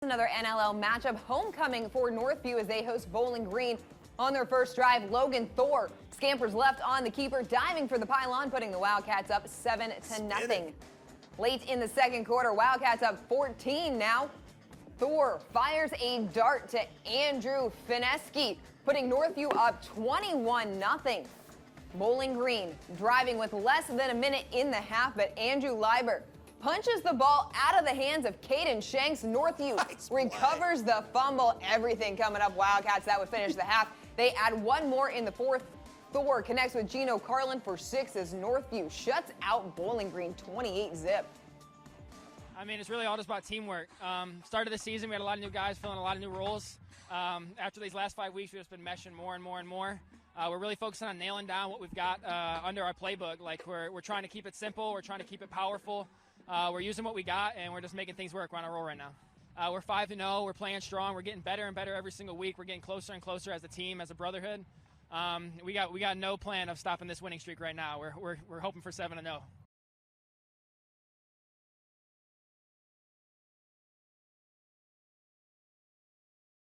another NLL matchup homecoming for Northview as they host Bowling Green. On their first drive, Logan Thor scampers left on the keeper, diving for the pylon, putting the Wildcats up 7-0. Late in the second quarter, Wildcats up 14 now. Thor fires a dart to Andrew Fineski, putting Northview up 21-0. Bowling Green driving with less than a minute in the half, but Andrew Leiber punches the ball out of the hands of Caden Shanks. Northview recovers the fumble. Everything coming up Wildcats. That would finish the half. They add one more in the fourth. Thor connects with Gino Carlin for 6 as Northview shuts out Bowling Green 28-0. I mean, it's really all just about teamwork. Start of the season, we had a lot of new guys filling a lot of new roles. After these last 5 weeks, we've just been meshing more and more and more. We're really focusing on nailing down what we've got under our playbook. Like we're trying to keep it simple. We're trying to keep it powerful. We're using what we got, and we're just making things work. We're on a roll right now. We're 5-0. We're playing strong. We're getting better and better every single week. We're getting closer and closer as a team, as a brotherhood. We got no plan of stopping this winning streak right now. We're hoping for 7-0.